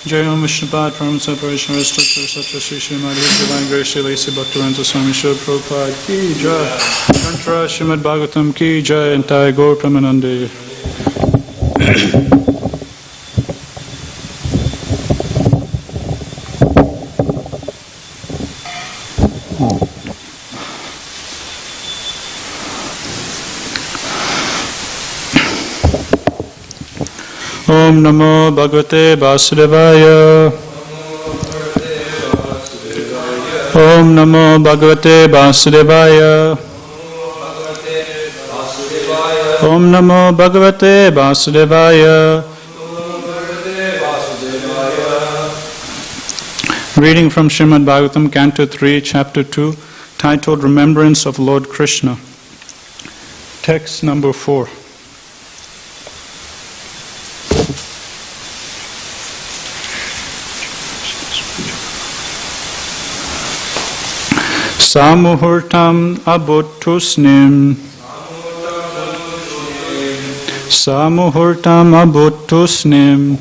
Jai Om Vishnupad, Param Separation, Restorer, Satya Sri Srimad, His Divine Grace, Sri Lacey Bhaktivedanta Swami Srila Prabhupada Ki Jai, Kantra Srimad Bhagavatam Ki Jai, entire Gaur Pramanande. Om Namo Bhagavate Vasudevaya. Om Namo Bhagavate Vasudevaya. Om Namo Bhagavate Vasudevaya. Reading from Srimad Bhagavatam, Canto 3, Chapter 2, titled Remembrance of Lord Krishna. Text number 4. Samuhurtam abuttusnim. Samuhurtam abuttusnim.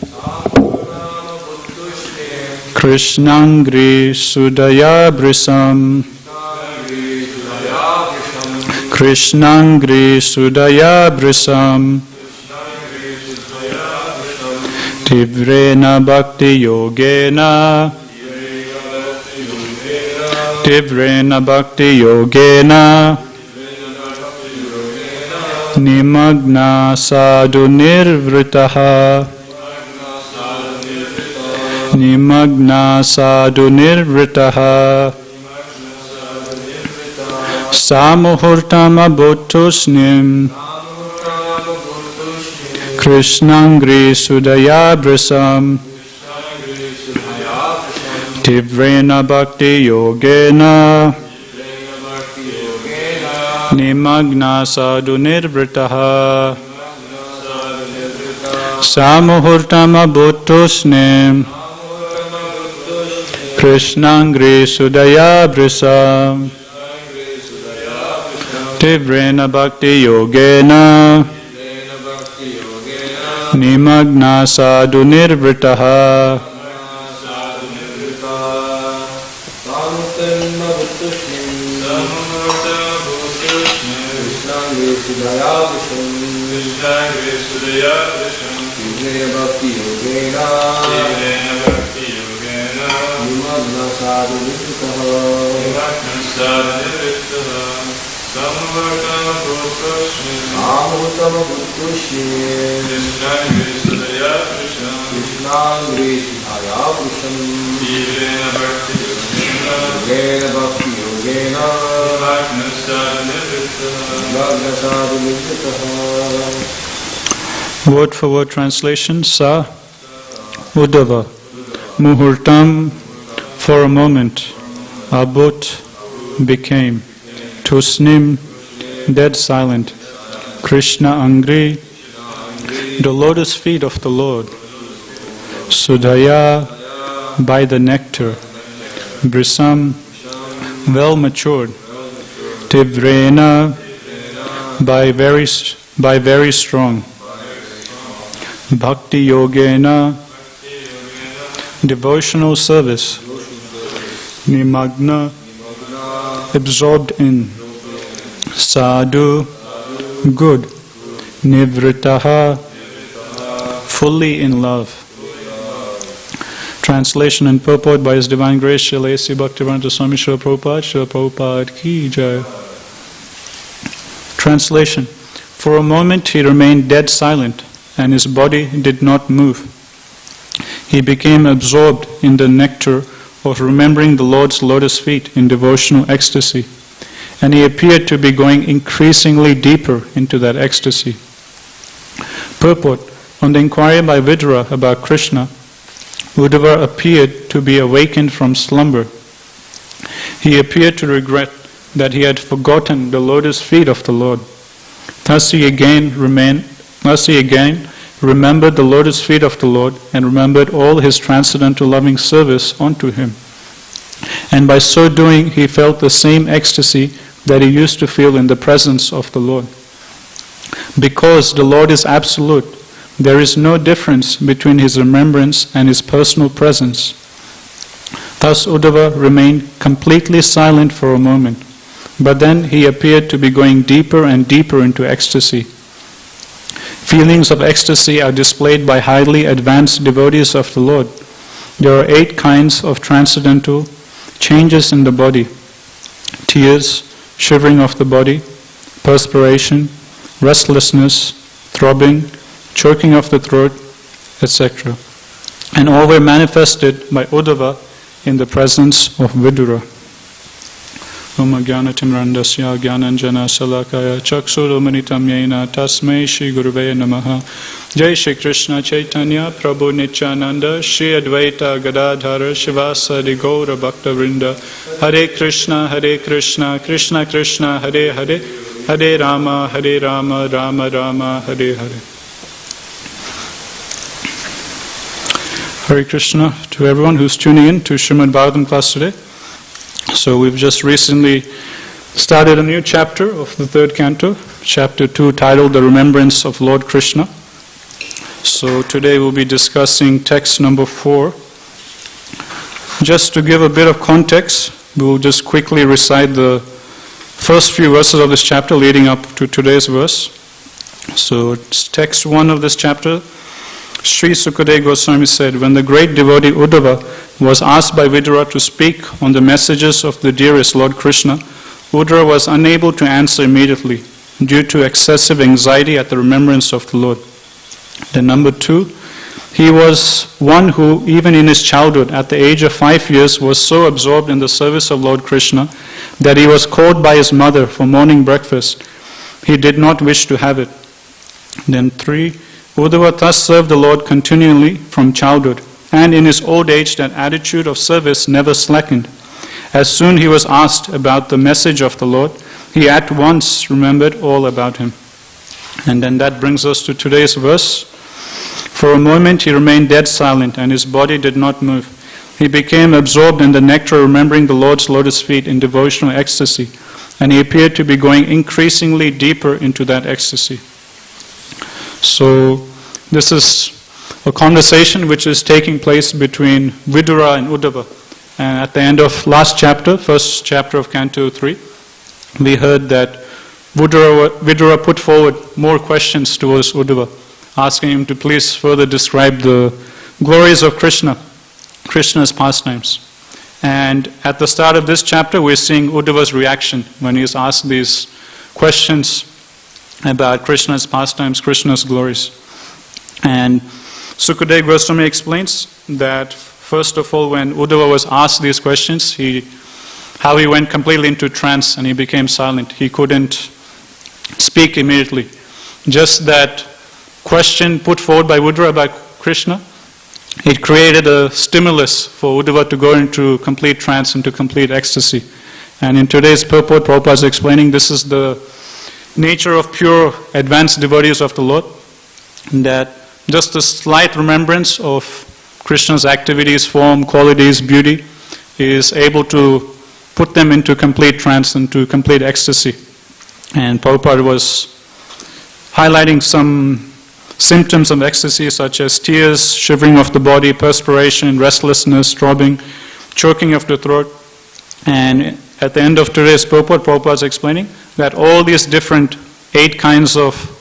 Krishnangri sudaya brisam. Krishnangri sudaya brisam. Tivrena bhakti yogena. Tivrena bhakti yogena. Nimagna sadhu nirvritaha. Nimagna sadhu nirvritaha. Samuhurtam abhuttusnim. Krishnangri sudayabrasam. Tivrena bhakti yogena. Nimagna sadhu nirvritaha. Samuhurtam abhuttusnim. Krishnangri Sudaya Brisa Tivrena Bhakti Yogena Nimagna Sadhu Nirvritaha Word for word translation. Sa Uddhava Muhurtam, for a moment. Abhut, became. Tusnim, dead silent. Krishna Angri, the lotus feet of the Lord. Sudhaya, by the nectar. Brisam, well matured. Tivrena, by very strong. Bhakti Yogena, devotional service. Nimagna, absorbed in. Sadhu, good. Nivritaha, fully in love. Translation and purport by His Divine Grace Srila A.C. Bhaktivedanta Swami Srila Prabhupada. Srila Prabhupada ki jai. Translation. For a moment he remained dead silent, and his body did not move. He became absorbed in the nectar of remembering the Lord's lotus feet in devotional ecstasy, and he appeared to be going increasingly deeper into that ecstasy. Purport. On the inquiry by Vidura about Krishna, Uddhava appeared to be awakened from slumber. He appeared to regret that he had forgotten the lotus feet of the Lord. Thus he again remembered the lotus feet of the Lord and remembered all his transcendental loving service unto him. And by so doing, he felt the same ecstasy that he used to feel in the presence of the Lord. Because the Lord is absolute, there is no difference between his remembrance and his personal presence. Thus Uddhava remained completely silent for a moment, but then he appeared to be going deeper and deeper into ecstasy. Feelings of ecstasy are displayed by highly advanced devotees of the Lord. There are 8 kinds of transcendental changes in the body: tears, shivering of the body, perspiration, restlessness, throbbing, choking of the throat, etc. And all were manifested by Uddhava in the presence of Vidura. Om Jnanatimrandasya Jnananjana Salakaya Chaksurumanitam Yena Tasmai Shri Guruve Namaha. Jai Shri Krishna Chaitanya Prabhu Nityananda Shri Advaita Gadadhara Shivasadi Gaura Bhakta Vrinda. Hare Krishna Krishna Krishna Hare Hare Hare Rama Rama Rama Hare Hare. Hare Krishna to everyone who's tuning in to Srimad Bhagavatam class today. So we've just recently started a new chapter of the 3rd canto, chapter 2, titled The Remembrance of Lord Krishna. So today we'll be discussing text number 4. Just to give a bit of context, we'll just quickly recite the first few verses of this chapter leading up to today's verse. So it's text 1 of this chapter. Sri Sukadeva Goswami said, when the great devotee Uddhava was asked by Vidura to speak on the messages of the dearest Lord Krishna, Uddhava was unable to answer immediately due to excessive anxiety at the remembrance of the Lord. Then number 2, he was one who, even in his childhood, at the age of 5 years, was so absorbed in the service of Lord Krishna that he was called by his mother for morning breakfast. He did not wish to have it. Then 3, Uddhava thus served the Lord continually from childhood, and in his old age that attitude of service never slackened. As soon he was asked about the message of the Lord, he at once remembered all about him. And then that brings us to today's verse. For a moment he remained dead silent, and his body did not move. he became absorbed in the nectar, remembering the Lord's lotus feet in devotional ecstasy, and he appeared to be going increasingly deeper into that ecstasy. So this is a conversation which is taking place between Vidura and Uddhava. And at the end of last chapter, first chapter of Canto 3, we heard that Vidura put forward more questions towards Uddhava, asking him to please further describe the glories of Krishna's pastimes. And at the start of this chapter, we're seeing Uddhava's reaction when he's asked these questions about Krishna's pastimes, Krishna's glories. And Sukadeva Goswami explains that first of all, when Uddhava was asked these questions, how he went completely into trance and he became silent. He couldn't speak immediately. Just that question put forward by Uddhava about Krishna, it created a stimulus for Uddhava to go into complete trance, into complete ecstasy. And in today's purport, Prabhupada is explaining this is the nature of pure advanced devotees of the Lord, that just a slight remembrance of Krishna's activities, form, qualities, beauty is able to put them into complete trance, into complete ecstasy. And Prabhupada was highlighting some symptoms of ecstasy such as tears, shivering of the body, perspiration, restlessness, throbbing, choking of the throat. And at the end of today's purport, Prabhupada is explaining that all these different 8 kinds of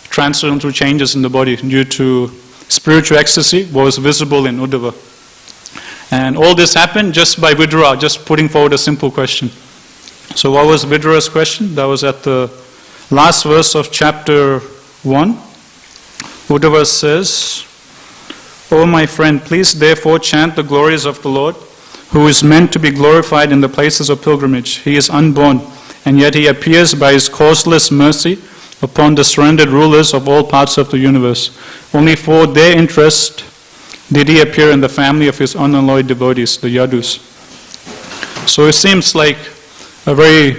transcendental changes in the body due to spiritual ecstasy was visible in Uddhava. And all this happened just by Vidura, just putting forward a simple question. So what was Vidura's question? That was at the last verse of chapter 1. Uddhava says, "O my friend, please therefore chant the glories of the Lord, who is meant to be glorified in the places of pilgrimage. He is unborn, and yet he appears by his causeless mercy upon the surrendered rulers of all parts of the universe. Only for their interest did he appear in the family of his unalloyed devotees, the Yadus." So it seems like a very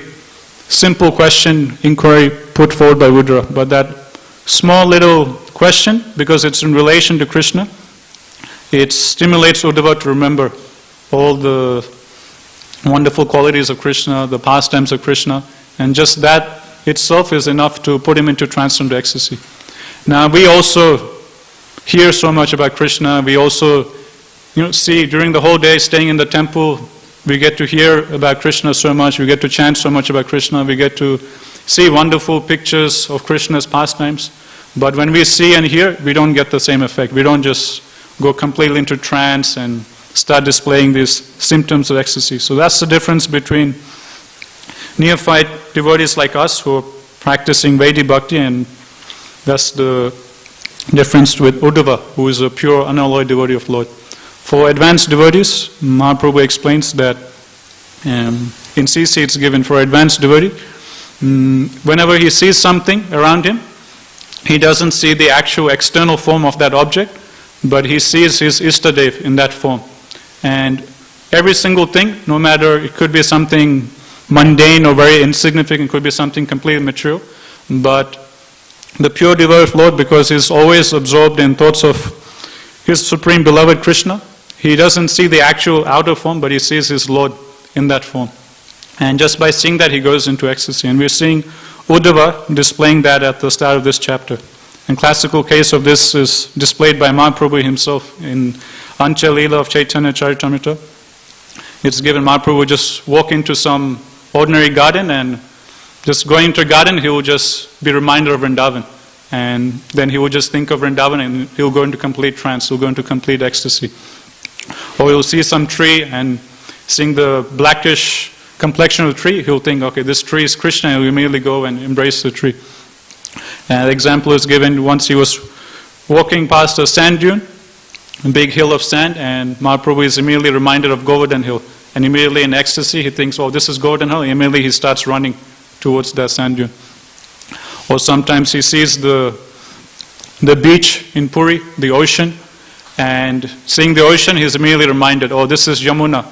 simple question, inquiry put forward by Vidura, but that small little question, because it's in relation to Krishna, it stimulates Uddhava to remember all the wonderful qualities of Krishna, the pastimes of Krishna, and just that itself is enough to put him into transcendental ecstasy. Now we also hear so much about Krishna, we also see during the whole day staying in the temple, we get to hear about Krishna so much, we get to chant so much about Krishna, we get to see wonderful pictures of Krishna's pastimes. But when we see and hear, we don't get the same effect. We don't just go completely into trance and start displaying these symptoms of ecstasy. So that's the difference between neophyte devotees like us who are practicing Vaidhi Bhakti, and that's the difference with Uddhava, who is a pure unalloyed devotee of Lord. For advanced devotees, Mahaprabhu explains that in CC it's given for advanced devotee, whenever he sees something around him, he doesn't see the actual external form of that object, but he sees his Ishtadev in that form. And every single thing, no matter, it could be something mundane or very insignificant, could be something completely material, but the pure devotee of Lord, because he's always absorbed in thoughts of his supreme beloved Krishna, he doesn't see the actual outer form, but he sees his Lord in that form. And just by seeing that, he goes into ecstasy. And we're seeing Uddhava displaying that at the start of this chapter. And classical case of this is displayed by Mahaprabhu himself in Ancha Leela of Chaitanya Charitamrita. It's given Mahaprabhu just walk into some ordinary garden, and just going into a garden, he will just be reminded of Vrindavan. And then he will just think of Vrindavan and he'll go into complete trance, he'll go into complete ecstasy. Or he'll see some tree and seeing the blackish complexion of the tree, he'll think, okay, this tree is Krishna, and he'll immediately go and embrace the tree. An example is given once he was walking past a sand dune, a big hill of sand, and Mahaprabhu is immediately reminded of Govardhan Hill. And immediately in ecstasy, he thinks, oh, this is Govardhan Hill, and immediately he starts running towards that sand dune. Or sometimes he sees the beach in Puri, the ocean, and seeing the ocean, he's immediately reminded, oh, this is Yamuna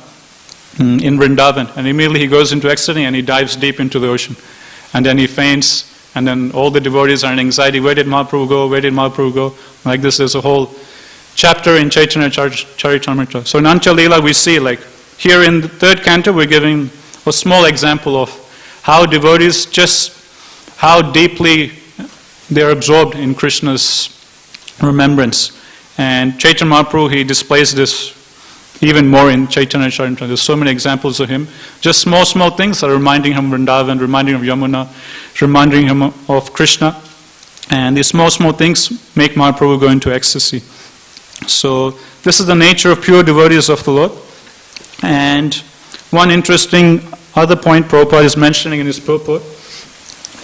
in Vrindavan. And immediately he goes into ecstasy and he dives deep into the ocean. And then he faints, and then all the devotees are in anxiety. Where did Mahaprabhu go? Where did Mahaprabhu go? Like this, there's a whole chapter in Chaitanya Charitamrita. So in Antya Leela we see, like here in the third canto, we're giving a small example of how devotees, just how deeply they're absorbed in Krishna's remembrance. And Chaitanya Mahaprabhu, he displays this even more in Chaitanya Charitamrita. There's so many examples of him. Just small things are reminding him of Vrindavan, reminding him of Yamuna, reminding him of Krishna. And these small things make Mahaprabhu go into ecstasy. So this is the nature of pure devotees of the Lord. And one interesting other point Prabhupada is mentioning in his purport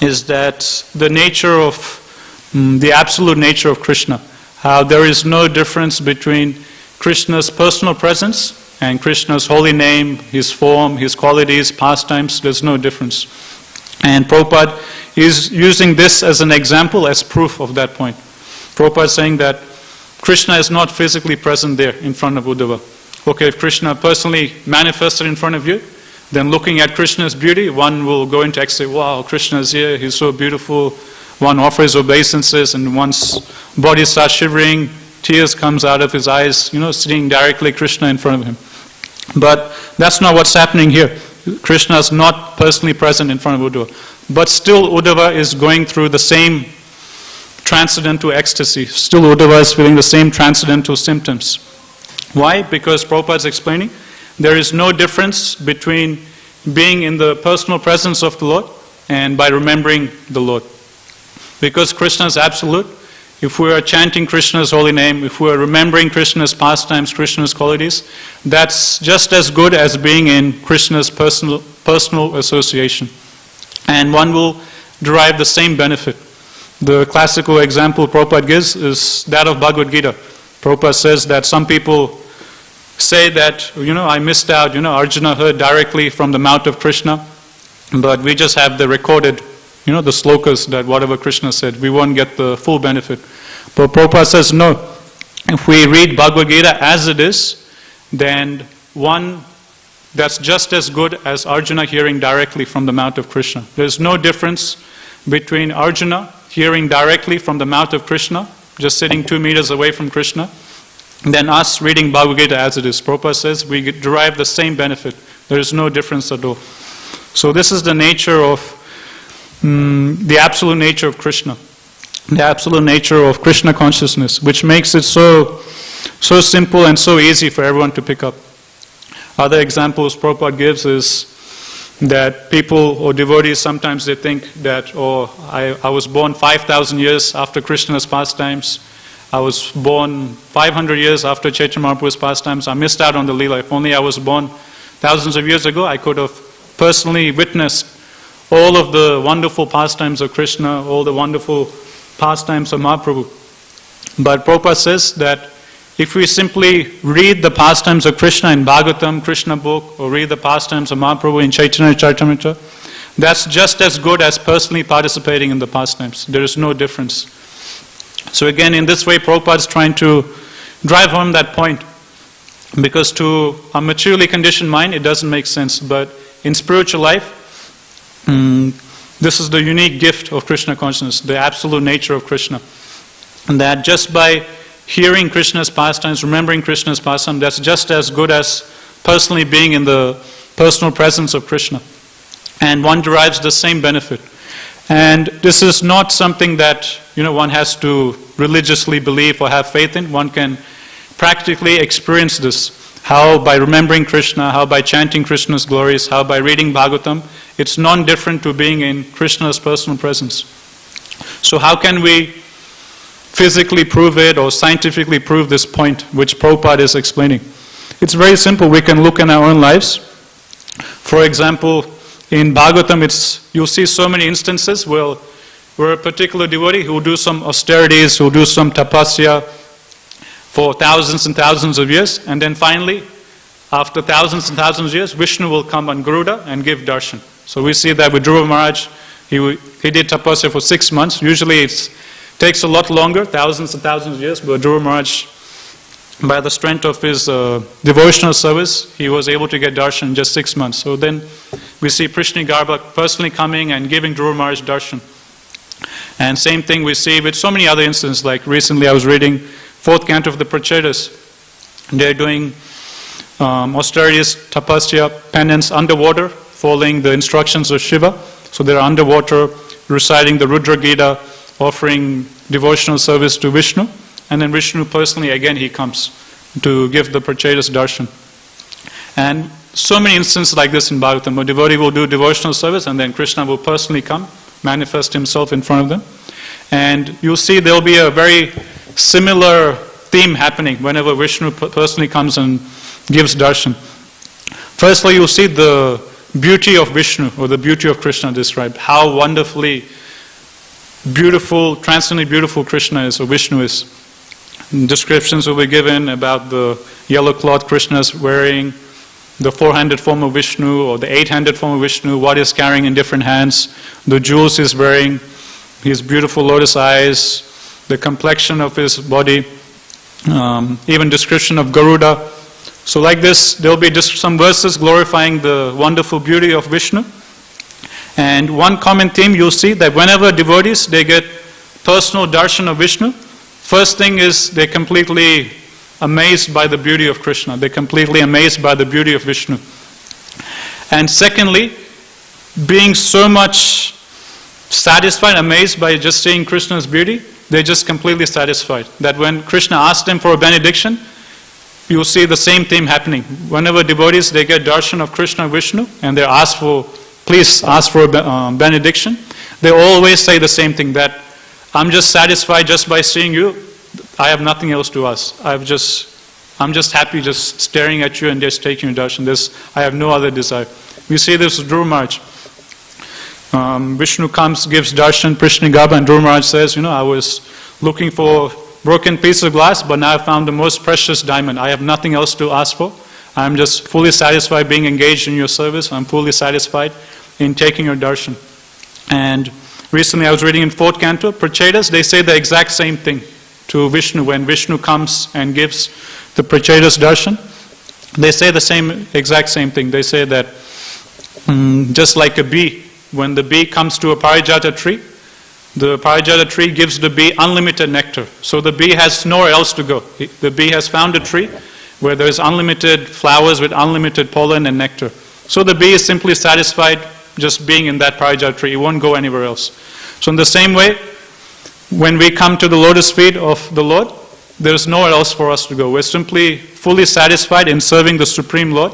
is that the nature of, the absolute nature of Krishna, how there is no difference between Krishna's personal presence and Krishna's holy name, his form, his qualities, pastimes. There's no difference. And Prabhupada is using this as an example, as proof of that point. Prabhupada is saying that Krishna is not physically present there in front of Uddhava. Okay, if Krishna personally manifested in front of you, then looking at Krishna's beauty, one will go into ecstasy. Wow, Krishna is here, he's so beautiful. One offers obeisances and one's body starts shivering, tears comes out of his eyes, seeing directly Krishna in front of him. But that's not what's happening here. Krishna is not personally present in front of Uddhava. But still Uddhava is going through the same transcendental ecstasy. Still Uddhava is feeling the same transcendental symptoms. Why? Because Prabhupada is explaining there is no difference between being in the personal presence of the Lord and by remembering the Lord. Because Krishna is absolute, if we are chanting Krishna's holy name, if we are remembering Krishna's pastimes, Krishna's qualities, that's just as good as being in Krishna's personal association. And one will derive the same benefit. The classical example Prabhupada gives is that of Bhagavad Gita. Prabhupada says that some people say that, I missed out, Arjuna heard directly from the mouth of Krishna, but we just have the recorded, the slokas that whatever Krishna said, we won't get the full benefit. But Prabhupada says no. If we read Bhagavad Gita as it is, then one that's just as good as Arjuna hearing directly from the mouth of Krishna. There's no difference between Arjuna hearing directly from the mouth of Krishna, just sitting 2 meters away from Krishna, than us reading Bhagavad Gita as it is. Prabhupada says we derive the same benefit. There is no difference at all. So this is the nature of, the absolute nature of Krishna. The absolute nature of Krishna consciousness, which makes it so simple and so easy for everyone to pick up. Other examples Prabhupada gives is that people or devotees, sometimes they think that, I was born 5,000 years after Krishna's pastimes. I was born 500 years after Chaitanya Mahaprabhu's pastimes. I missed out on the Leela. If only I was born thousands of years ago, I could have personally witnessed all of the wonderful pastimes of Krishna, all the wonderful pastimes of Mahaprabhu. But Prabhupada says that if we simply read the pastimes of Krishna in Bhagavatam, Krishna book, or read the pastimes of Mahaprabhu in Chaitanya Charitamrita, that's just as good as personally participating in the pastimes. There is no difference. So again, in this way, Prabhupada is trying to drive home that point. Because to a maturely conditioned mind, it doesn't make sense. But in spiritual life, this is the unique gift of Krishna consciousness, the absolute nature of Krishna. And that just by hearing Krishna's pastimes, remembering Krishna's pastimes, that's just as good as personally being in the personal presence of Krishna. And one derives the same benefit. And this is not something that, one has to religiously believe or have faith in. One can practically experience this. How by remembering Krishna, how by chanting Krishna's glories, how by reading Bhagavatam, it's non-different to being in Krishna's personal presence. So how can we physically prove it or scientifically prove this point which Prabhupada is explaining? It's very simple. We can look in our own lives. For example, in Bhagavatam, you'll see so many instances where a particular devotee who will do some austerities, who will do some tapasya for thousands and thousands of years, and then finally, after thousands and thousands of years, Vishnu will come on Garuda and give darshan. So we see that with Dhruva Maharaj, he did tapasya for 6 months. Usually it takes a lot longer, thousands and thousands of years, but Dhruva Maharaj, by the strength of his devotional service, he was able to get darshan in just 6 months. So then we see Prishni Garbha personally coming and giving Dhruva Maharaj darshan. And same thing we see with so many other instances, like recently I was reading 4th canto of the Prachetas. They're doing austerities, tapasya, penance underwater, following the instructions of Shiva. So they're underwater, reciting the Rudra Gita, offering devotional service to Vishnu. And then Vishnu personally, again, he comes to give the Prachetas darshan. And so many instances like this in Bhagavatam. A devotee will do devotional service and then Krishna will personally come, manifest himself in front of them. And you'll see there'll be a very similar theme happening whenever Vishnu personally comes and gives darshan. Firstly, you'll see the beauty of Vishnu or the beauty of Krishna described. How wonderfully beautiful, transcendently beautiful Krishna is, or Vishnu is. Descriptions will be given about the yellow cloth Krishna is wearing, the 4-handed form of Vishnu or the 8-handed form of Vishnu, what he's carrying in different hands, the jewels he's wearing, his beautiful lotus eyes, the complexion of his body, even description of Garuda. So like this, there will be just some verses glorifying the wonderful beauty of Vishnu. And one common theme you'll see that whenever devotees, they get personal darshan of Vishnu, first thing is they're completely amazed by the beauty of Krishna. They're completely amazed by the beauty of Vishnu. And secondly, being so much satisfied, amazed by just seeing Krishna's beauty, they're just completely satisfied. That when Krishna asked them for a benediction, you'll see the same theme happening. Whenever devotees, they get darshan of Krishna and Vishnu, and they're asked for, please ask for a benediction, they always say the same thing, that I'm just satisfied just by seeing you. I have nothing else to ask. I'm just happy just staring at you and just taking your darshan. I have no other desire. We see this with Dhruva Maharaj. Vishnu comes, gives darshan, Prishnigabha, and Dhruva Maharaj says, I was looking for broken piece of glass, but now I found the most precious diamond. I have nothing else to ask for. I'm just fully satisfied being engaged in your service. I'm fully satisfied in taking your darshan. And recently I was reading in 4th canto, Prachetas, they say the exact same thing to Vishnu. When Vishnu comes and gives the Prachetas darshan, they say the exact same thing. They say that just like a bee, when the bee comes to a parijata tree, the parijata tree gives the bee unlimited nectar. So the bee has nowhere else to go. The bee has found a tree where there is unlimited flowers with unlimited pollen and nectar. So the bee is simply satisfied just being in that parijata tree. It won't go anywhere else. So in the same way, when we come to the lotus feet of the Lord, there is nowhere else for us to go. We're simply fully satisfied in serving the Supreme Lord.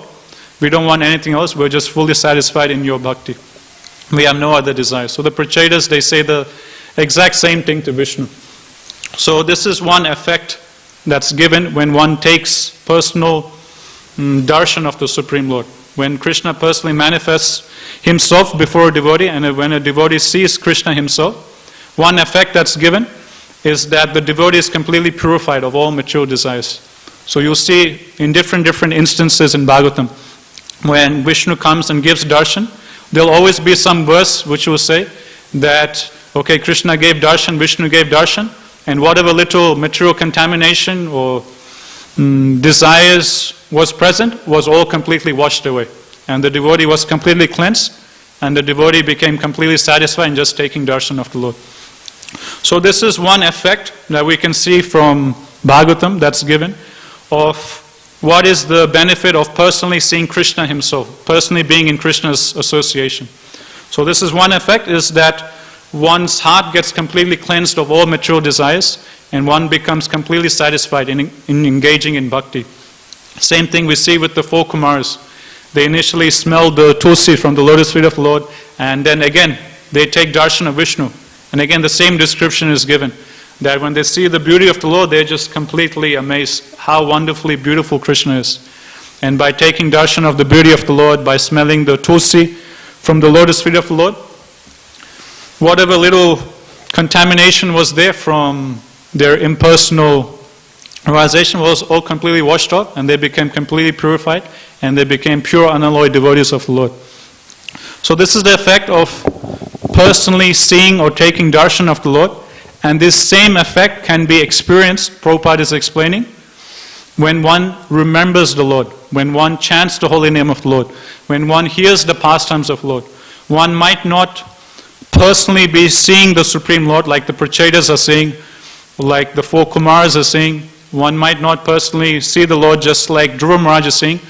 We don't want anything else. We're just fully satisfied in your bhakti. We have no other desire. So the Prachetas, they say the exact same thing to Vishnu. So this is one effect that's given when one takes personal darshan of the Supreme Lord. When Krishna personally manifests himself before a devotee, and when a devotee sees Krishna himself, one effect that's given is that the devotee is completely purified of all material desires. So you'll see in different instances in Bhagavatam, when Vishnu comes and gives darshan, there'll always be some verse which will say that, okay, Krishna gave darshan, Vishnu gave darshan, and whatever little material contamination or desires was present was all completely washed away. And the devotee was completely cleansed, and the devotee became completely satisfied in just taking darshan of the Lord. So this is one effect that we can see from Bhagavatam that's given of what is the benefit of personally seeing Krishna himself, personally being in Krishna's association. So this is one effect, is that one's heart gets completely cleansed of all material desires and one becomes completely satisfied in engaging in bhakti. Same thing we see with the 4 Kumaras. They initially smell the tulsi from the lotus feet of the Lord, and then again they take darshan of Vishnu. And again the same description is given, that when they see the beauty of the Lord, they're just completely amazed how wonderfully beautiful Krishna is. And by taking darshan of the beauty of the Lord, by smelling the tulsi from the lotus feet of the Lord, whatever little contamination was there from their impersonal realization was all completely washed off, and they became completely purified, and they became pure unalloyed devotees of the Lord. So this is the effect of personally seeing or taking darshan of the Lord, and this same effect can be experienced, Prabhupada is explaining, when one remembers the Lord, when one chants the holy name of the Lord, when one hears the pastimes of the Lord. One might not personally be seeing the Supreme Lord like the Prachetas are seeing, like the 4 Kumaras are seeing, One might not personally see the Lord just like Dhruva Maharaj is saying,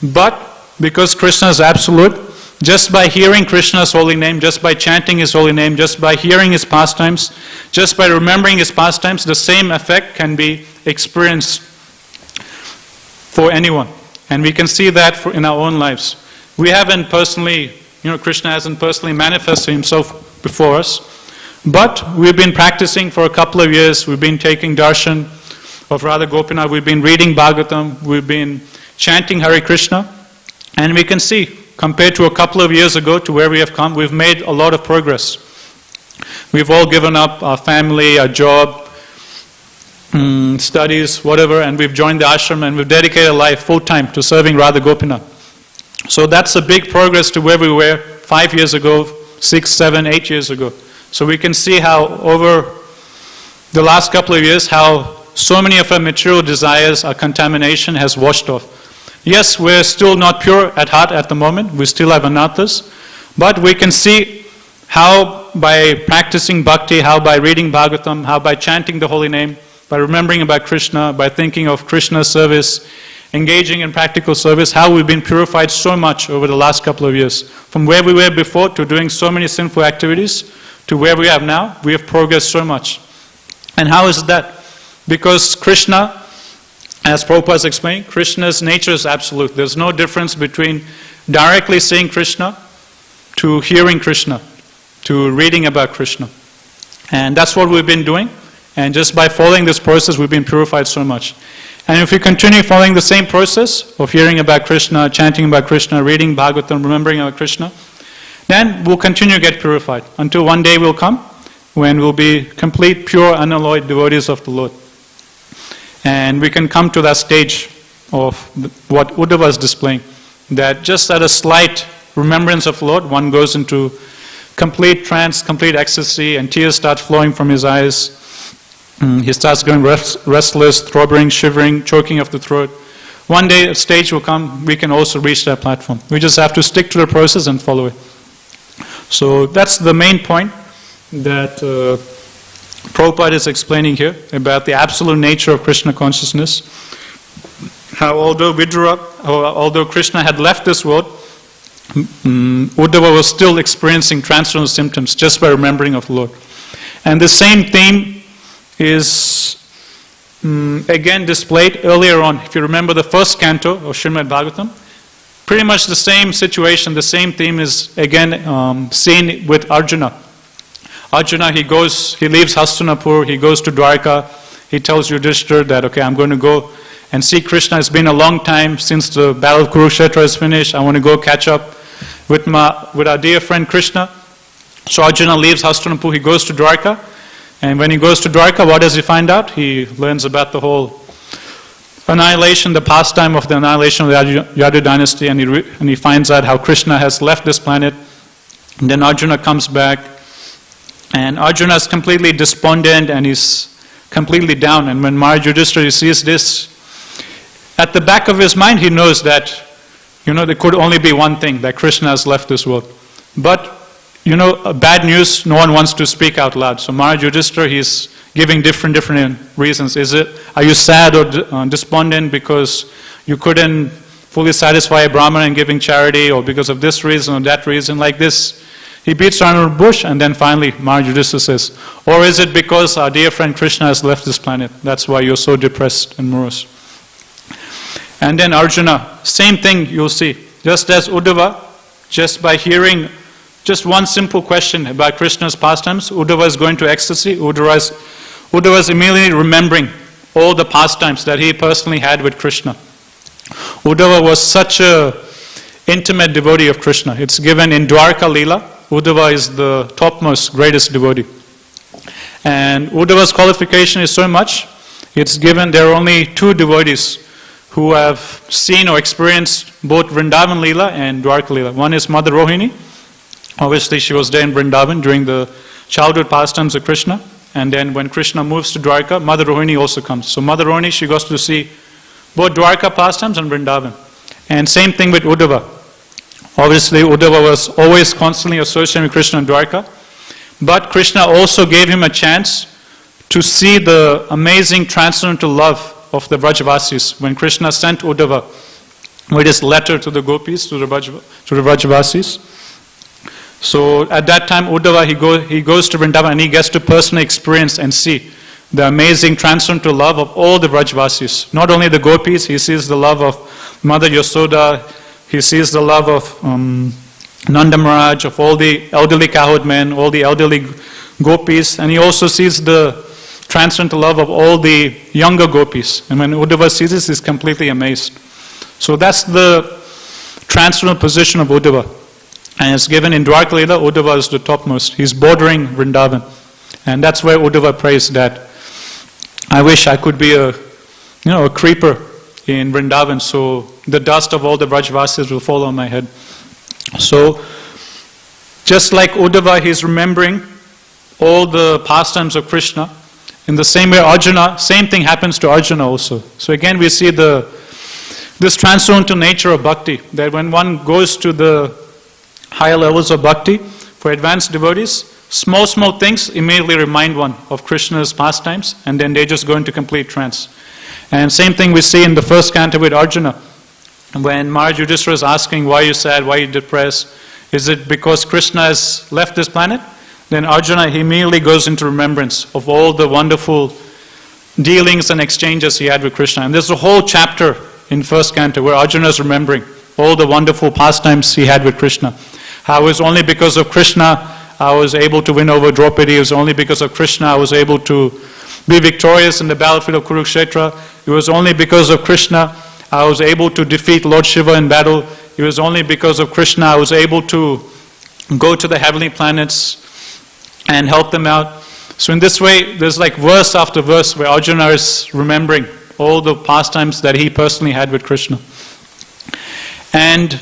but because Krishna is absolute, just by hearing Krishna's holy name, just by chanting his holy name, just by hearing his pastimes, just by remembering his pastimes, the same effect can be experienced for anyone. And we can see that in our own lives. We haven't personally, Krishna hasn't personally manifested himself before us, but we've been practicing for a couple of years. We've been taking darshan of Radha Gopinath, we've been reading Bhagavatam, we've been chanting Hare Krishna, and we can see, compared to a couple of years ago to where we have come, we've made a lot of progress. We've all given up our family, our job, studies, whatever, and we've joined the ashram and we've dedicated life full-time to serving Radha Gopinath. So that's a big progress to where we were 5 years ago, 6, 7, 8 years ago. So we can see how over the last couple of years, how so many of our material desires, our contamination has washed off. Yes, we're still not pure at heart at the moment. We still have anathas. But we can see how by practicing bhakti, how by reading Bhagavatam, how by chanting the holy name, by remembering about Krishna, by thinking of Krishna's service, engaging in practical service, how we've been purified so much over the last couple of years. From where we were before to doing so many sinful activities to where we are now, we have progressed so much. And how is that? Because Krishna, as Prabhupada is explaining, Krishna's nature is absolute. There's no difference between directly seeing Krishna to hearing Krishna, to reading about Krishna. And that's what we've been doing. And just by following this process, we've been purified so much. And if we continue following the same process of hearing about Krishna, chanting about Krishna, reading Bhagavatam, remembering about Krishna, then we'll continue to get purified until one day will come when we'll be complete, pure, unalloyed devotees of the Lord. And we can come to that stage of what Uddhava is displaying, that just at a slight remembrance of the Lord, one goes into complete trance, complete ecstasy, and tears start flowing from his eyes. He starts going restless, throbbing, shivering, choking of the throat. One day a stage will come, we can also reach that platform. We just have to stick to the process and follow it. So that's the main point that Prabhupada is explaining here about the absolute nature of Krishna consciousness. How although Krishna had left this world, Uddhava was still experiencing transcendental symptoms just by remembering of the Lord. And the same theme is again displayed earlier on. If you remember the first canto of Srimad Bhagavatam, pretty much the same situation, the same theme is again seen with Arjuna. Arjuna, he leaves Hastinapur, he goes to Dwarka, he tells Yudhishthira that, okay, I'm going to go and see Krishna. It's been a long time since the battle of Kurukshetra is finished. I want to go catch up with our dear friend Krishna. So Arjuna leaves Hastinapur, he goes to Dwarka, and when he goes to Dwarka, what does he find out? He learns about the whole annihilation, the pastime of the annihilation of the Yadu dynasty, and he finds out how Krishna has left this planet. And then Arjuna comes back, and Arjuna is completely despondent and he's completely down. And when Maharaj Yudhishthira sees this, at the back of his mind he knows that, there could only be one thing, that Krishna has left this world. But, bad news, no one wants to speak out loud. So Maharaj Yudhishthira, he's giving different reasons. Are you sad or despondent because you couldn't fully satisfy a Brahmana in giving charity, or because of this reason or that reason, like this? He beats around the bush, and then finally Maharaj Yudhishthira says, or is it because our dear friend Krishna has left this planet? That's why you're so depressed and morose. And then Arjuna, same thing you'll see. Just as Uddhava, just by hearing just one simple question about Krishna's pastimes, Uddhava is going to ecstasy. Uddhava is immediately remembering all the pastimes that he personally had with Krishna. Uddhava was such a intimate devotee of Krishna. It's given in Dwarka Leela. Uddhava is the topmost, greatest devotee. And Uddhava's qualification is so much, it's given there are only 2 devotees who have seen or experienced both Vrindavan Leela and Dwarka Leela. One is Mother Rohini. Obviously she was there in Vrindavan during the childhood pastimes of Krishna. And then when Krishna moves to Dwarka, Mother Rohini also comes. So Mother Rohini, she goes to see both Dwarka pastimes and Vrindavan. And same thing with Uddhava. Obviously Uddhava was always constantly associated with Krishna and Dwarka. But Krishna also gave him a chance to see the amazing transcendental love of the Vrajavasis. When Krishna sent Uddhava with his letter to the gopis, to the Vrajavasis. So at that time, Uddhava, he goes to Vrindavan and he gets to personally experience and see the amazing transcendental love of all the Vrajavasis. Not only the gopis, he sees the love of Mother Yasoda, he sees the love of Nanda Maharaj, of all the elderly cowherd men, all the elderly gopis, and he also sees the transcendental love of all the younger gopis. And when Uddhava sees this, he's completely amazed. So that's the transcendental position of Uddhava. And it's given in Dwarka Lila, Uddhava is the topmost. He's bordering Vrindavan. And that's where Uddhava prays that I wish I could be a creeper in Vrindavan, so the dust of all the Vrajavasis will fall on my head. So, just like Uddhava, he's remembering all the pastimes of Krishna. In the same way, Arjuna, same thing happens to Arjuna also. So again, we see this transcendental nature of bhakti, that when one goes to the higher levels of bhakti, for advanced devotees, small things immediately remind one of Krishna's pastimes, and then they just go into complete trance. And same thing we see in the first canto with Arjuna. When Maharaj Yudhishthira is asking, why are you sad, why are you depressed? Is it because Krishna has left this planet? Then Arjuna, he immediately goes into remembrance of all the wonderful dealings and exchanges he had with Krishna. And there's a whole chapter in first canto where Arjuna is remembering all the wonderful pastimes he had with Krishna. How it was only because of Krishna I was able to win over Draupadi. It was only because of Krishna I was able to be victorious in the battlefield of Kurukshetra. It was only because of Krishna I was able to defeat Lord Shiva in battle. It was only because of Krishna I was able to go to the heavenly planets and help them out. So in this way, there's like verse after verse where Arjuna is remembering all the pastimes that he personally had with Krishna. And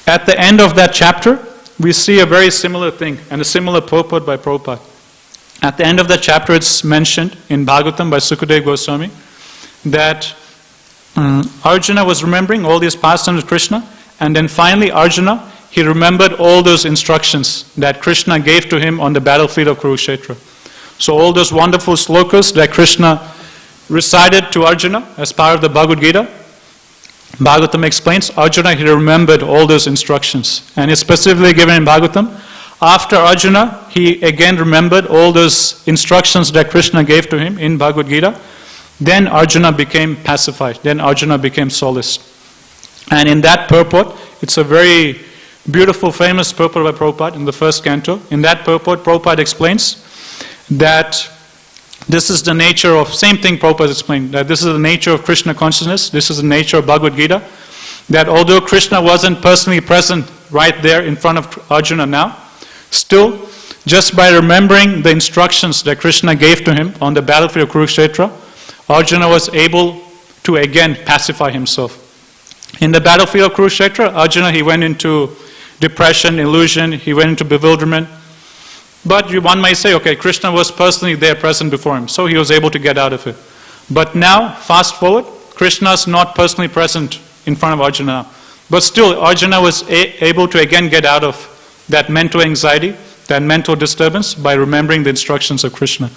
at the end of that chapter, we see a very similar thing and a similar purport by Prabhupada. At the end of that chapter, it's mentioned in Bhagavatam by Sukadeva Goswami that Arjuna was remembering all these pastimes of Krishna, and then finally Arjuna, he remembered all those instructions that Krishna gave to him on the battlefield of Kurukshetra. So all those wonderful slokas that Krishna recited to Arjuna as part of the Bhagavad Gita, Bhagavatam explains, Arjuna, he remembered all those instructions. And it's specifically given in Bhagavatam. After Arjuna, he again remembered all those instructions that Krishna gave to him in Bhagavad Gita. Then Arjuna became pacified. Then Arjuna became solaced. And in that purport, it's a very beautiful, famous purport by Prabhupada in the first canto. In that purport, Prabhupada explains that this is the nature of, same thing Prabhupada explained, that this is the nature of Krishna consciousness, this is the nature of Bhagavad Gita, that although Krishna wasn't personally present right there in front of Arjuna now, still, just by remembering the instructions that Krishna gave to him on the battlefield of Kurukshetra, Arjuna was able to again pacify himself. In the battlefield of Kurukshetra, Arjuna, he went into depression, illusion, he went into bewilderment. But one might say, okay, Krishna was personally there present before him, so he was able to get out of it. But now, fast forward, Krishna is not personally present in front of Arjuna now. But still, Arjuna was able to again get out of that mental anxiety, that mental disturbance by remembering the instructions of Krishna.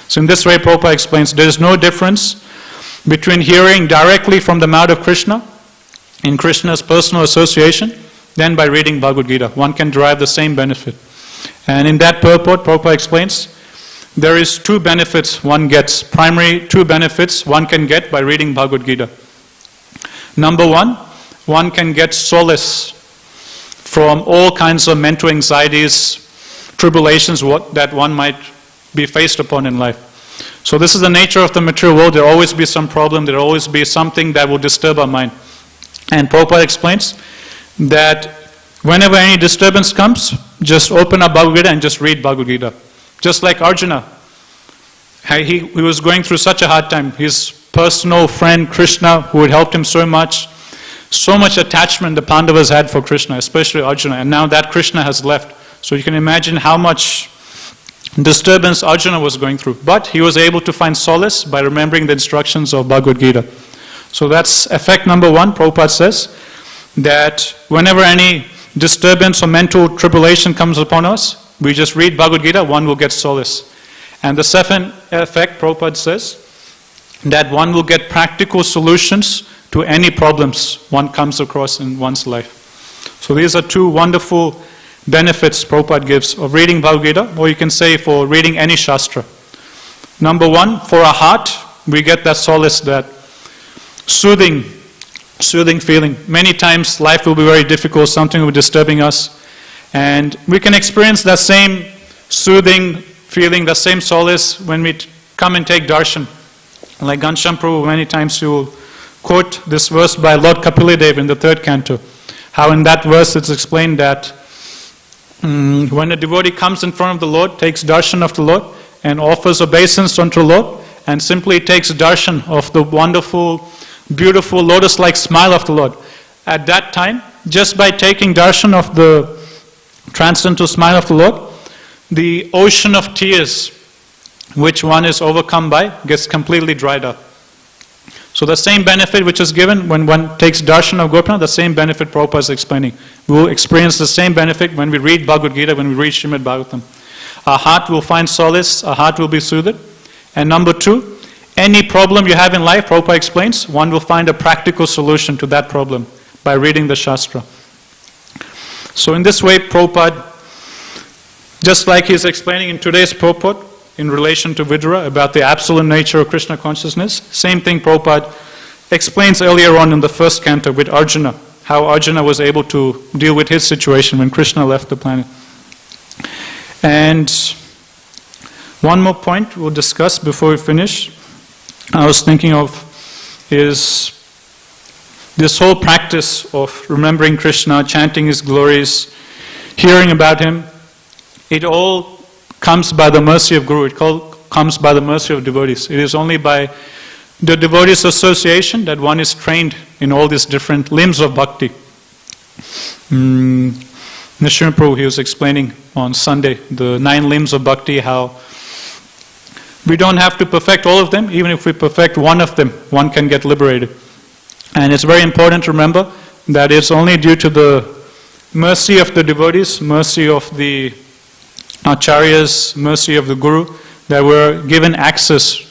So in this way, Prabhupada explains, there is no difference between hearing directly from the mouth of Krishna, in Krishna's personal association, than by reading Bhagavad Gita. One can derive the same benefit. And in that purport, Prabhupada explains, there is two benefits one gets, primary two benefits one can get by reading Bhagavad Gita. Number one can get solace from all kinds of mental anxieties, tribulations that one might be faced upon in life. So this is the nature of the material world. There will always be some problem, there will always be something that will disturb our mind. And Prabhupada explains that whenever any disturbance comes, just open up Bhagavad Gita and just read Bhagavad Gita. Just like Arjuna, he was going through such a hard time. His personal friend Krishna, who had helped him so much attachment the Pandavas had for Krishna, especially Arjuna, and now that Krishna has left. So you can imagine how much disturbance Arjuna was going through. But he was able to find solace by remembering the instructions of Bhagavad Gita. So that's effect number one. Prabhupada says that whenever any disturbance or mental tribulation comes upon us, we just read Bhagavad Gita, one will get solace. And the second effect, Prabhupada says, that one will get practical solutions to any problems one comes across in one's life. So these are two wonderful benefits Prabhupada gives of reading Bhagavad Gita, or you can say for reading any Shastra. Number one, for our heart, we get that solace, that soothing feeling. Many times life will be very difficult, something will be disturbing us, and we can experience that same soothing feeling, that same solace when we come and take darshan. Like Ghanshyam Prabhu, many times he will quote this verse by Lord Kapildev in the 3rd canto. How in that verse it's explained that when a devotee comes in front of the Lord, takes darshan of the Lord, and offers obeisance unto the Lord, and simply takes darshan of the wonderful, beautiful, lotus-like smile of the Lord. At that time, just by taking darshan of the transcendental smile of the Lord, the ocean of tears which one is overcome by gets completely dried up. So the same benefit which is given when one takes darshan of Gopinath, the same benefit Prabhupada is explaining. We will experience the same benefit when we read Bhagavad Gita, when we read Srimad Bhagavatam. Our heart will find solace, our heart will be soothed. And number two, any problem you have in life, Prabhupada explains, one will find a practical solution to that problem by reading the Shastra. So in this way, Prabhupada, just like he's explaining in today's purport, in relation to Vidura, about the absolute nature of Krishna consciousness, same thing Prabhupada explains earlier on in the 1st canto with Arjuna, how Arjuna was able to deal with his situation when Krishna left the planet. And one more point we'll discuss before we finish, I was thinking of, is this whole practice of remembering Krishna, chanting his glories, hearing about him. It all comes by the mercy of Guru, it comes by the mercy of devotees. It is only by the devotees' association that one is trained in all these different limbs of bhakti. Nishima Prabhu, he was explaining on Sunday the 9 limbs of bhakti, how we don't have to perfect all of them. Even if we perfect one of them, one can get liberated. And it's very important to remember that it's only due to the mercy of the devotees, mercy of the Acharyas, mercy of the Guru, that we're given access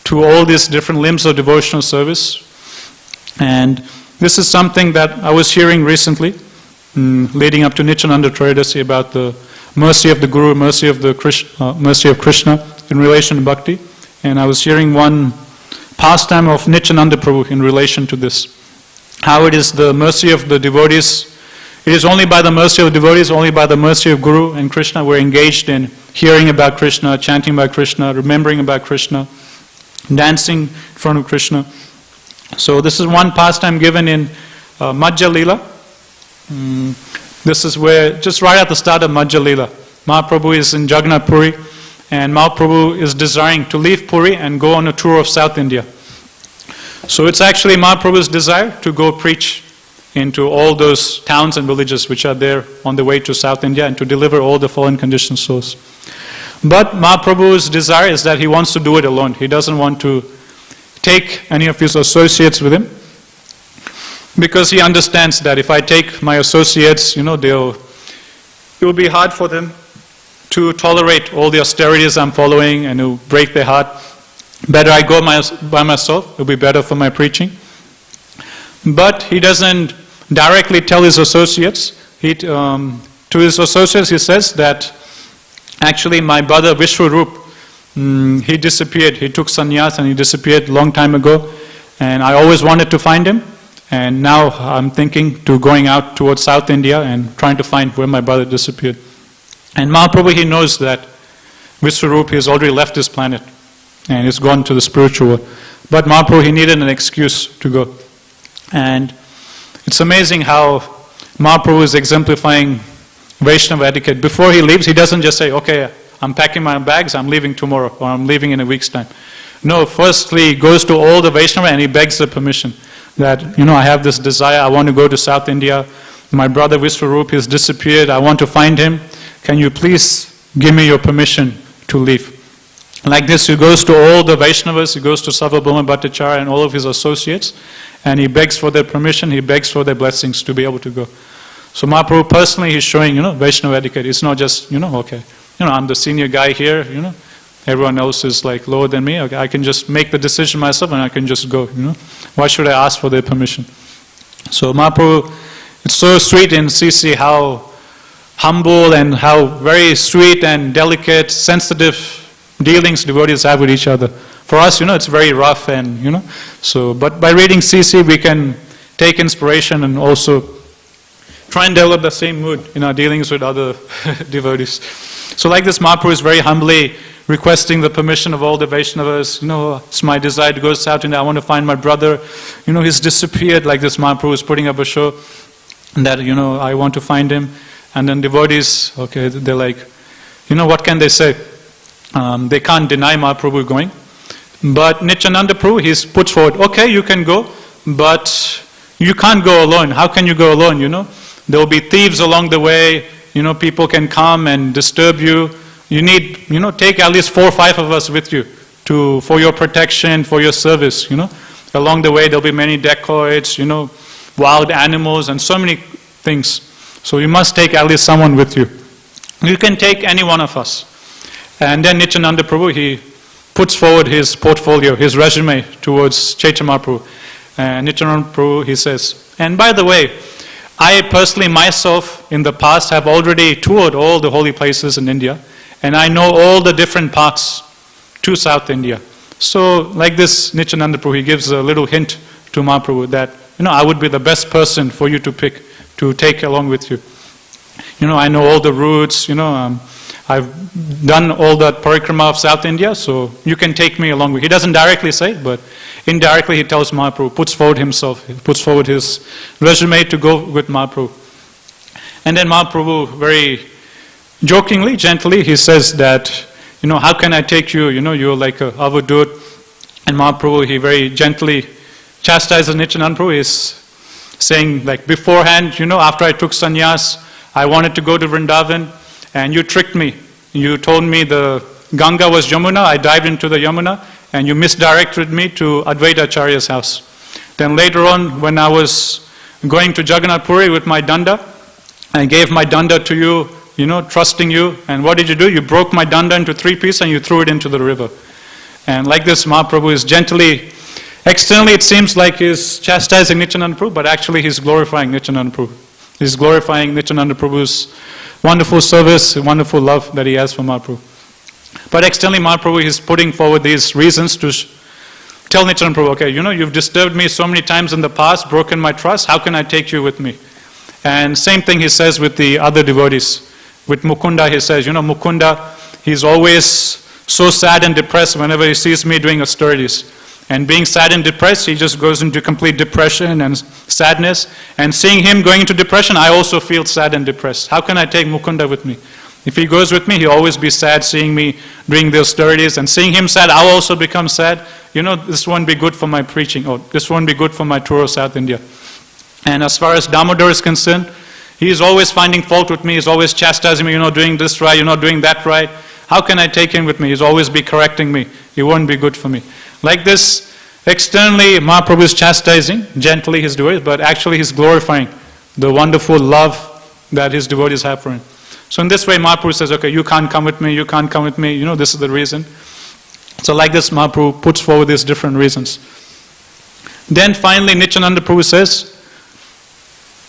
to all these different limbs of devotional service. And this is something that I was hearing recently, leading up to Nityananda Trayodasi, about the mercy of the Guru, mercy of Krishna in relation to bhakti. And I was hearing one pastime of Nityananda Prabhu in relation to this. How it is the mercy of the devotees. It is only by the mercy of the devotees, only by the mercy of Guru and Krishna we're engaged in hearing about Krishna, chanting about Krishna, remembering about Krishna, dancing in front of Krishna. So this is one pastime given in Madhya Leela. This is where, just right at the start of Madhya Leela, Mahaprabhu is in Jagannath Puri, and Mahaprabhu is desiring to leave Puri and go on a tour of South India. So it's actually Mahaprabhu's desire to go preach into all those towns and villages which are there on the way to South India and to deliver all the fallen conditioned souls. But Mahaprabhu's desire is that he wants to do it alone. He doesn't want to take any of his associates with him, because he understands that if I take my associates, it will be hard for them to tolerate all the austerities I'm following, and it will break their heart. Better I go by myself, it will be better for my preaching. But he doesn't directly tell his associates. To his associates he says that actually my brother Vishwarup, he disappeared. He took sannyas and he disappeared a long time ago, and I always wanted to find him, and now I'm thinking to going out towards South India and trying to find where my brother disappeared. And Mahaprabhu, he knows that Vishwarup has already left this planet and he's gone to the spiritual world. But Mahaprabhu, he needed an excuse to go. And it's amazing how Mahaprabhu is exemplifying Vaishnava etiquette. Before he leaves, he doesn't just say, okay, I'm packing my bags, I'm leaving tomorrow, or I'm leaving in a week's time. No, firstly, he goes to all the Vaishnava and he begs the permission that, I have this desire, I want to go to South India. My brother Vishwarup has disappeared, I want to find him. Can you please give me your permission to leave? Like this, he goes to all the Vaishnavas, he goes to Sarvabhauma Bhattacharya and all of his associates, and he begs for their permission, he begs for their blessings to be able to go. So Mahaprabhu personally, he's showing, Vaishnava etiquette. It's not just, okay, I'm the senior guy here, everyone else is like lower than me. Okay, I can just make the decision myself and I can just go, Why should I ask for their permission? So Mahaprabhu, it's so sweet in CC how humble and how very sweet and delicate, sensitive dealings devotees have with each other. For us, it's very rough and, so, but by reading CC we can take inspiration and also try and develop the same mood in our dealings with other devotees. So like this, Mahaprabhu is very humbly requesting the permission of all the Vaishnavas. It's my desire to go to South India. I want to find my brother. He's disappeared. Like this, Mahaprabhu is putting up a show that, I want to find him. And then devotees, okay, they're like, what can they say? They can't deny Mahaprabhu going. But Nityananda Prabhu, he's put forward, okay, you can go, but you can't go alone. How can you go alone, There will be thieves along the way. People can come and disturb you. You need, take at least 4 or 5 of us with you for your protection, for your service, Along the way, there'll be many dacoits, wild animals and so many things. So you must take at least someone with you. You can take any one of us. And then Nityananda Prabhu, he puts forward his portfolio, his resume towards Chaitanya Mahaprabhu. And Nityananda Prabhu, he says, and by the way, I personally myself in the past have already toured all the holy places in India, and I know all the different paths to South India. So like this, Nityananda Prabhu, he gives a little hint to Mahaprabhu that, I would be the best person for you to pick, to take along with you. I know all the routes, I've done all that parikrama of South India, so you can take me along with you. He doesn't directly say, but indirectly he tells Mahaprabhu, puts forward himself, he puts forward his resume to go with Mahaprabhu. And then Mahaprabhu, very jokingly, gently, he says that, how can I take you? You're like a avadut. And Mahaprabhu, he very gently chastises Nityananda Prabhu. He's saying, like, beforehand, after I took sannyas, I wanted to go to Vrindavan, and you tricked me. You told me the Ganga was Yamuna, I dived into the Yamuna, and you misdirected me to Advaita Acharya's house. Then later on, when I was going to Jagannath Puri with my danda, I gave my danda to you, trusting you, and what did you do? You broke my danda into 3 pieces and you threw it into the river. And like this, Mahaprabhu is gently, externally it seems like he's chastising Nityananda Prabhu, but actually he's glorifying Nityananda Prabhu. He's glorifying Nityananda Prabhu's wonderful service, wonderful love that he has for Mahaprabhu. But externally, Mahaprabhu is putting forward these reasons to tell Nityananda Prabhu, okay, you've disturbed me so many times in the past, broken my trust, how can I take you with me? And same thing he says with the other devotees. With Mukunda, he says, Mukunda, he's always so sad and depressed whenever he sees me doing austerities. And being sad and depressed, he just goes into complete depression and sadness. And seeing him going into depression, I also feel sad and depressed. How can I take Mukunda with me? If he goes with me, he'll always be sad seeing me doing the austerities. And seeing him sad, I'll also become sad. This won't be good for my preaching. Or this won't be good for my tour of South India. And as far as Damodar is concerned, he's always finding fault with me. He's always chastising me, you're not doing this right, you're not doing that right. How can I take him with me? He's always be correcting me. He won't be good for me. Like this, externally, Mahaprabhu is chastising gently his devotees, but actually he's glorifying the wonderful love that his devotees have for him. So in this way, Mahaprabhu says, okay, you can't come with me, you can't come with me, this is the reason. So like this, Mahaprabhu puts forward these different reasons. Then finally, Nityananda Prabhu says,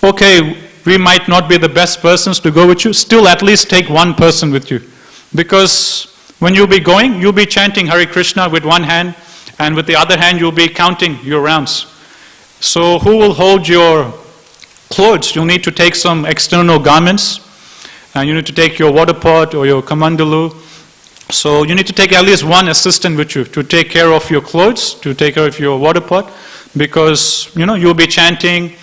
okay, we might not be the best persons to go with you, still at least take one person with you. Because when you'll be going, you'll be chanting Hare Krishna with one hand, and with the other hand you'll be counting your rounds. So who will hold your clothes? You'll need to take some external garments, and you need to take your water pot or your kamandalu. So you need to take at least one assistant with you to take care of your clothes, to take care of your water pot, because you'll be chanting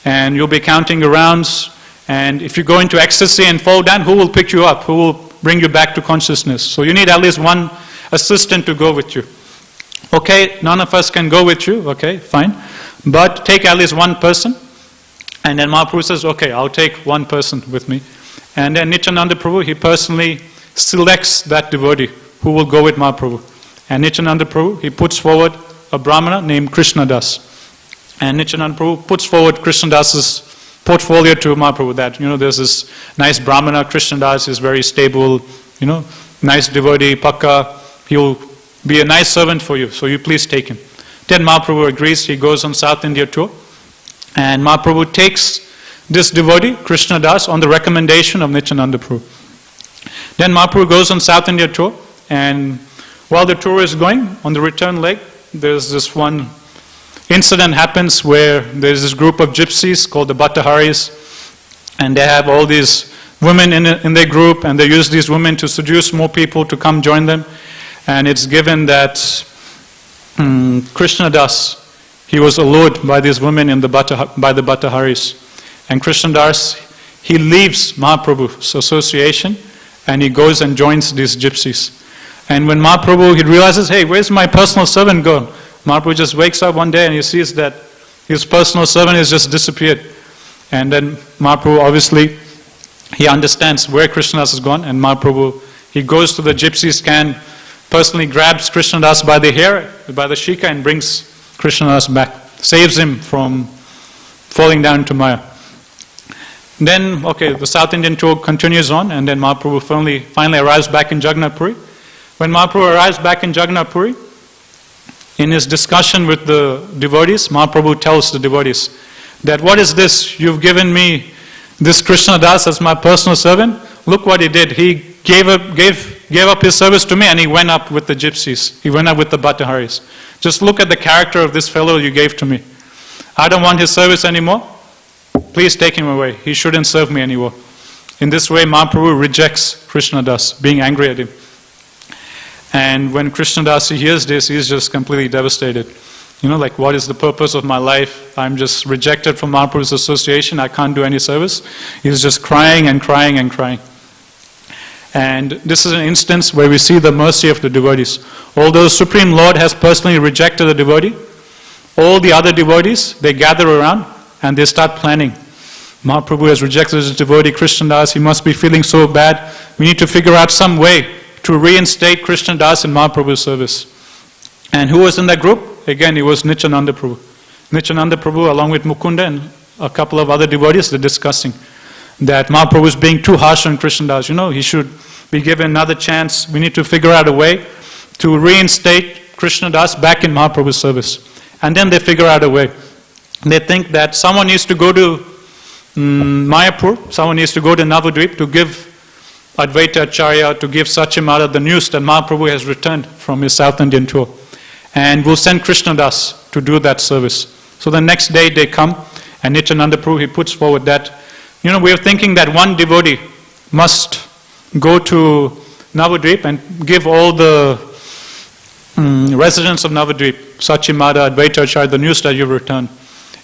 and you'll be counting your rounds, and if you go into ecstasy and fall down, who will pick you up? Who will bring you back to consciousness? So you need at least one assistant to go with you. Okay, none of us can go with you, okay, fine. But take at least one person. And then Mahaprabhu says, okay, I'll take one person with me. And then Nityananda Prabhu, he personally selects that devotee who will go with Mahaprabhu. And Nityananda Prabhu, he puts forward a Brahmana named Krishnadas. And Nityananda Prabhu puts forward Krishnadas's portfolio to Mahaprabhu that, there's this nice Brahmana, Krishnadas is very stable, nice devotee, Pakka. He'll be a nice servant for you, so you please take him. Then Mahaprabhu agrees. He goes on South India tour. And Mahaprabhu takes this devotee, Krishna Das, on the recommendation of Nityananda Prabhu. Then Mahaprabhu goes on South India tour, and while the tour is going, on the return leg, there's this one incident happens where there's this group of gypsies called the Bhattaharis, and they have all these women in their group, and they use these women to seduce more people to come join them. And it's given that Krishna Das, he was allured by these women by the Bhattaharis. And Krishna Das, he leaves Mahaprabhu's association, and he goes and joins these gypsies. And when Mahaprabhu, he realizes, hey, where's my personal servant gone? Mahaprabhu just wakes up one day and he sees that his personal servant has just disappeared. And then Mahaprabhu, obviously, he understands where Krishnadas has gone, and Mahaprabhu, he goes to the gypsies' camp, personally grabs Krishnadas by the hair, by the shika, and brings Krishnadas back, saves him from falling down into Maya. Then, the South Indian tour continues on, and then Mahaprabhu finally arrives back in Jagannath Puri. When Mahaprabhu arrives back in Jagannath Puri, in his discussion with the devotees, Mahaprabhu tells the devotees that, what is this? You've given me this Krishna Das as my personal servant. Look what he did. He gave up his service to me, and he went up with the gypsies. He went up with the Bhattaharis. Just look at the character of this fellow you gave to me. I don't want his service anymore. Please take him away. He shouldn't serve me anymore. In this way, Mahaprabhu rejects Krishna Das, being angry at him. And when Krishna Das hears this, he's just completely devastated. What is the purpose of my life? I'm just rejected from Mahaprabhu's association. I can't do any service. He's just crying and crying and crying. And this is an instance where we see the mercy of the devotees. Although Supreme Lord has personally rejected the devotee, all the other devotees, they gather around and they start planning. Mahaprabhu has rejected his devotee Krishna Das. He must be feeling so bad. We need to figure out some way to reinstate Krishna Das in Mahaprabhu's service. And who was in that group? Again, it was Nityananda Prabhu. Nityananda Prabhu, along with Mukunda and a couple of other devotees, they're discussing that Mahaprabhu is being too harsh on Krishna Das. He should be given another chance. We need to figure out a way to reinstate Krishna Das back in Mahaprabhu's service. And then they figure out a way. They think that someone needs to go to Mayapur, someone needs to go to Navadvip to give Advaita Acharya, to give Sachimata the news that Mahaprabhu has returned from his South Indian tour. And we'll send Krishna Das to do that service. So the next day they come, and Nityananda Prabhu, he puts forward that, we are thinking that one devotee must go to Navadvip and give all the residents of Navadvip, Sachimata, Advaita Acharya, the news that you've returned.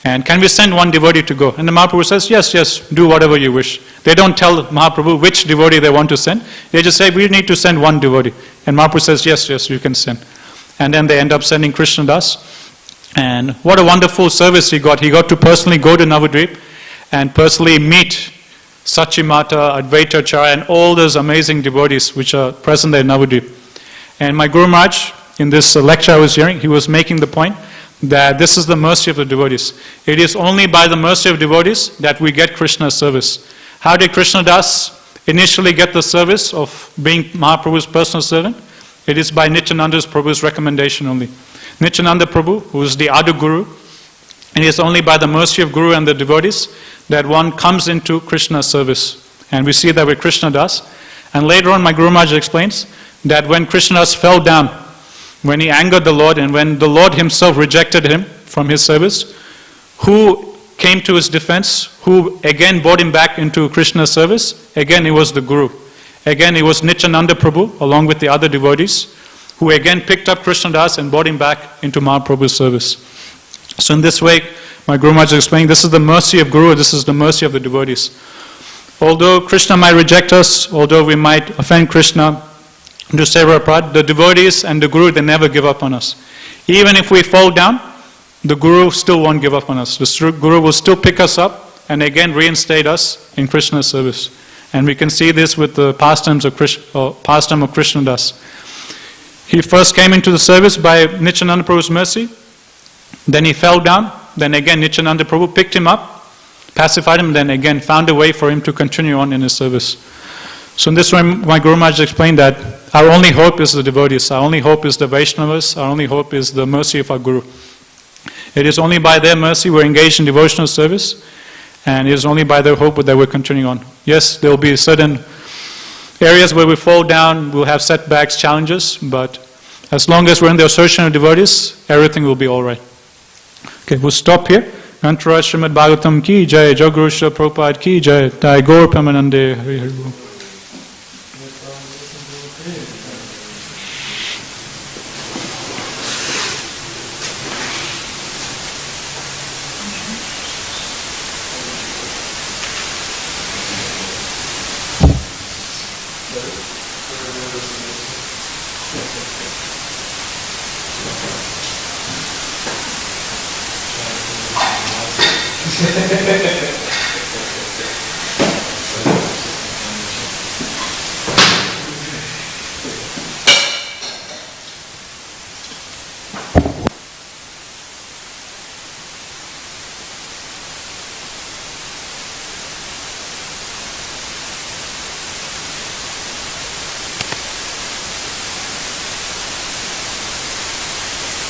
And can we send one devotee to go? And the Mahaprabhu says, yes, do whatever you wish. They don't tell Mahaprabhu which devotee they want to send. They just say, we need to send one devotee. And Mahaprabhu says, yes, you can send. And then they end up sending Krishna Das. And what a wonderful service he got. He got to personally go to Navadvip and personally meet Sachimata, Advaita Acharya, and all those amazing devotees which are present there in Navadvip. And my Guru Maharaj, in this lecture I was hearing, he was making the point that this is the mercy of the devotees. It is only by the mercy of devotees that we get Krishna's service. How did Krishna Das initially get the service of being Mahaprabhu's personal servant? It is by Nityananda Prabhu's recommendation only. Nityananda Prabhu, who is the Adu Guru, and it is only by the mercy of Guru and the devotees that one comes into Krishna's service. And we see that with Krishna Das. And later on, my Guru Maharaj explains that when Krishna Das fell down, when he angered the Lord, and when the Lord himself rejected him from his service, who came to his defense, who again brought him back into Krishna's service? Again, it was the Guru. Again, it was Nityananda Prabhu, along with the other devotees, who again picked up Krishna Das and brought him back into Mahaprabhu's service. So in this way, my Guru Maharaj is explaining, this is the mercy of Guru, this is the mercy of the devotees. Although Krishna might reject us, although we might offend Krishna, to Seva Prad, the devotees and the Guru, they never give up on us. Even if we fall down, the Guru still won't give up on us. The Guru will still pick us up and again reinstate us in Krishna's service. And we can see this with the pastime of Krishna Das. He first came into the service by Nityananda Prabhu's mercy, then he fell down, then again Nityananda Prabhu picked him up, pacified him, then again found a way for him to continue on in his service. So in this way, my Guru Maharaj explained that our only hope is the devotees, our only hope is the Vaishnavas, our only hope is the mercy of our Guru. It is only by their mercy we're engaged in devotional service, and it is only by their hope that we're continuing on. Yes, there will be certain areas where we fall down, we'll have setbacks, challenges, but as long as we're in the association of devotees, everything will be all right. Okay, we'll stop here. Antara Srimad Bhagavatam ki jai, Jaguru Srila Prabhupada ki jai, Dai Gaur Premanande Hari Hari Bol. Hehehehe